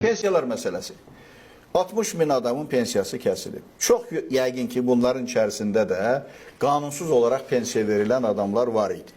Pensiyalar məsələsi. 60 min adamın pensiyası kəsilib. Çox yəqin ki, bunların içərisində də qanunsuz olaraq pensiya verilən adamlar var idi.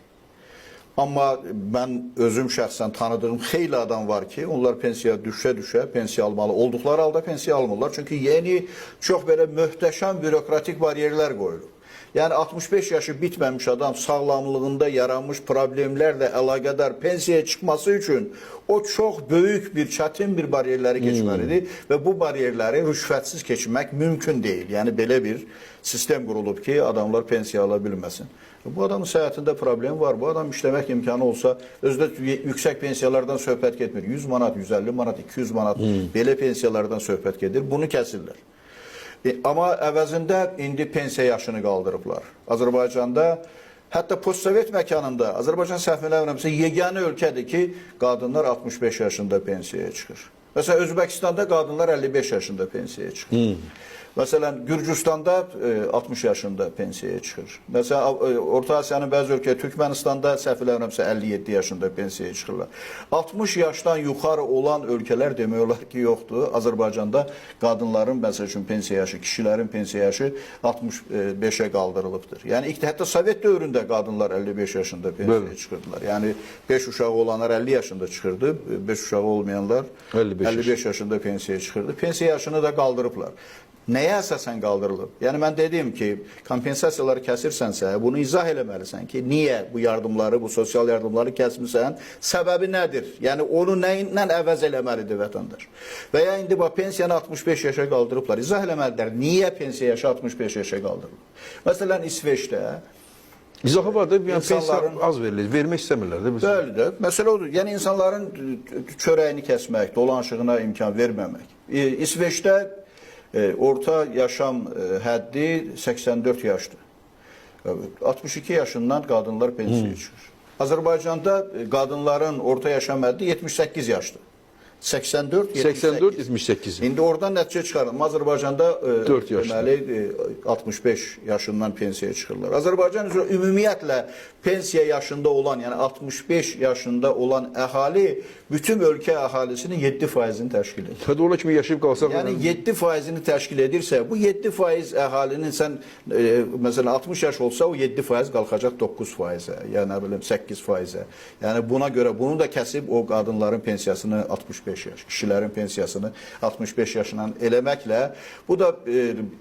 Amma mən özüm şəxsən tanıdığım xeyli adam var ki, onlar pensiya düşə-düşə pensiya almalı olduqları halda pensiya almırlar. Çünki yeni, çox belə möhtəşəm bürokratik bariyerlər qoyulur. Yəni 65 yaşı bitməmiş adam sağlamlığında yaranmış problemlərlə əlaqədar pensiyaya çıxması üçün o çox böyük bir, çətin bir bariyerləri keçməlidir və bu bariyerləri rüşvətsiz keçmək mümkün deyil. Yəni belə bir sistem qurulub ki, adamlar pensiya ala bilməsin. Bu adamın səhhətində problem var. Bu adam işləmək imkanı olsa, özdə yüksək pensiyalardan söhbət getmir. 100 manat, 150 manat, 200 manat belə pensiyalardan söhbət gedir. Bunu kəsirlər. Amma əvəzində indi pensiya yaşını qaldırıblar. Azərbaycanda, hətta postsovet məkanında, Azərbaycan səhv eləmirəmsə, yeganə ölkədir ki, qadınlar 65 yaşında pensiyaya çıxır. Məsələn, Özbəkistanda qadınlar 55 yaşında pensiyaya çıxır. Məsələn, Gürcüstanda 60 yaşında pensiyaya çıxır. Məsələn, Orta Asiyanın bəzi ölkələri, Türkmenistanda səhv eləmirəmsə 57 yaşında pensiyaya çıxırlar. 60 yaşdan yuxarı olan ölkələr demək olar ki, yoxdur. Azərbaycanda qadınların, məsəl üçün, pensiya yaşı, kişilərin pensiya yaşı 65-ə qaldırılıbdır. Yəni, hətta Sovet dövründə qadınlar 55 yaşında pensiyaya çıxırdılar. Yəni, 5 uşağı olanlar 50 yaşında çıxırdı, 5 uşağı olmayanlar 55 yaşında pensiyaya çıxırdı. Pensiya yaşını da qaldırıblar. Nəyə əsasən qaldırılıb? Yəni, mən dedim ki, kompensasiyaları kəsirsənsə, bunu izah eləməlisən ki, niyə bu yardımları, bu sosial yardımları kəsmirsən, səbəbi nədir? Yəni, onu nə ilə əvəz eləməlidir vətəndaş? Və ya indi pensiyanı 65 yaşa qaldırıblar. İzah eləməlidirlər, niyə pensiya yaşı 65 yaşa qaldırılıb? Məsələn, İsveçdə İzahı var da, yəni pensiya az verilir, vermək istəmirlər də. Bəli də, məsələ odur. Yəni, insanların çörəyini kəsmək, dolanışığına imkan verməmək. İsveçdə orta yaşam həddi 84 yaşdır. 62 yaşından qadınlar pensiyaya çıxır. Azərbaycanda qadınların orta yaşam həddi 78 yaşdır. 84-78. İndi oradan nəticə çıxardım. Azərbaycanda deməli 65 yaşından pensiyaya çıxırlar. Azərbaycan üzrə ümumiyyətlə pensiya yaşında olan, yəni 65 yaşında olan əhali bütün ölkə əhalisinin 7%-ni təşkil edir. Hətta ona kimi yaşayıb qalsaq... Yəni 7%-ni təşkil edirsə, bu 7% əhalinin sən, məsələn 60 yaş olsa, o 7% qalxacaq 9%-ə, yəni nə bilim 8%-ə. Yəni buna görə bunu da kəsib o qadınların pensiyasını 65 yaş, kişilərin pensiyasını 65 yaşından eləməklə, bu da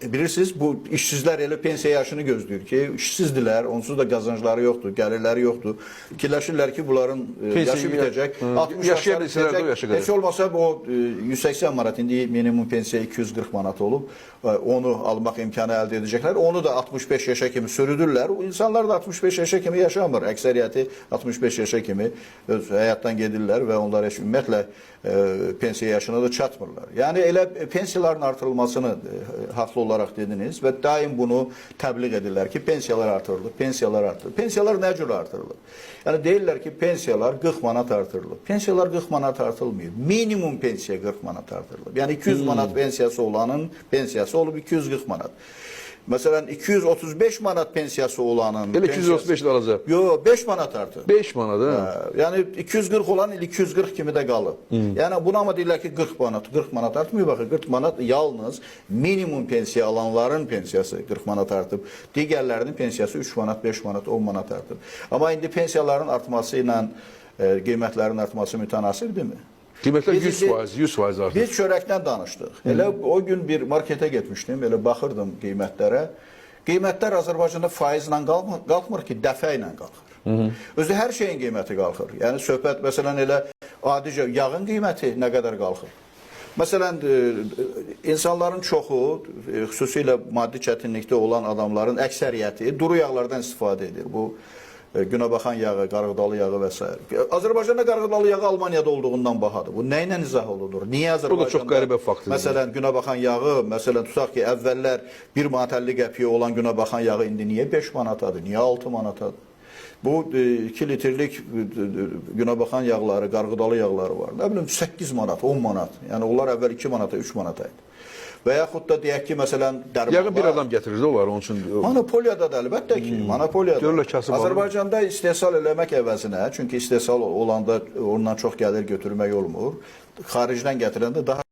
bilirsiniz, bu işsizlər elə pensiya yaşını gözləyir ki, işsizdirlər, onsuz da qazancları yoxdur, gəlirləri yoxdur. Fikirləşirlər ki, bunların yaşı bitəcək, 60 yaşlar bitəcək, heç olmasa o 180 manat, indi minimum pensiya 240 manat olub, onu almaq imkanı əldə edəcəklər, onu da 65 yaşa kimi sürüdürlər. İnsanlar da 65 yaşa kimi yaşamır, əksəriyyəti 65 yaşa kimi öz həyatdan gedirlər və onlar heç ümumiyyətlə pensiya yaşına da çatmırlar. Yəni elə pensiyaların artırılmasını haqlı olaraq dediniz və daim bunu təbliğ edirlər ki, pensiyalar artırılıb, pensiyalar artırılıb. Pensiyalar nə cür artırılıb? Yəni deyirlər ki, pensiyalar 40 manat artırılıb. Pensiyalar 40 manat artırılmıyor. Minimum pensiya 40 manat artırılıb. Yəni 200 manat pensiyası olanın pensiyası olub 240 manat. Məsələn, 235 manat pensiyası olanın... Elə 235 də alacaq. Yox, 5 manat artıq. 5 manat, hə? Yəni, 240 olan il 240 kimi də qalıb. Yəni, buna amma deyirlər ki, 40 manat artmıyor. Baxın, 40 manat yalnız minimum pensiya alanların pensiyası 40 manat artıb. Digərlərinin pensiyası 3 manat, 5 manat, 10 manat artıb. Amma indi pensiyaların artması ilə qiymətlərin artması mütənasibdirmi? Qiymətlər 100% artır. Biz çörəkdən danışdıq. Elə o gün bir marketə getmişdim, elə baxırdım qiymətlərə. Qiymətlər Azərbaycanda faizlə qalxmır ki, dəfə ilə qalxır. Özü hər şeyin qiyməti qalxır. Yəni söhbət, məsələn, elə adicə yağın qiyməti nə qədər qalxır? Məsələn, insanların çoxu, xüsusilə maddi çətinlikdə olan adamların əksəriyyəti duru yağlardan istifadə edir. Bu, günəbaxan yağı, qarğıdalı yağı və s. Azərbaycanda qarğıdalı yağı Almaniyada olduğundan bahadır. Bu nə ilə izah olunur? Niyə Azərbaycanda... Bu da çox qəribə faktdır. Məsələn, günəbaxan yağı, məsələn, tutaq ki, əvvəllər 1 manat 50 qəpiyə olan günəbaxan yağı indi niyə 5 manatadır, niyə 6 manatadır? Bu 2 litrlik günəbaxan yağları, qarğıdalı yağları var. Nə bilim 8 manat, 10 manat. Yəni onlar əvvəl 2 manata, 3 manata idi. Və yaxud da deyək ki, məsələn, dərmanlar... Yəqin bir adam gətirir də onlar, onun üçün... Monopoliyada da əlbəttə ki, monopoliyada. Görürlər kasıb alır. Azərbaycanda istehsal eləmək əvəzinə, çünki istehsal olanda ondan çox gəlir götürmək olmur. Xaricdən gətirəndə daha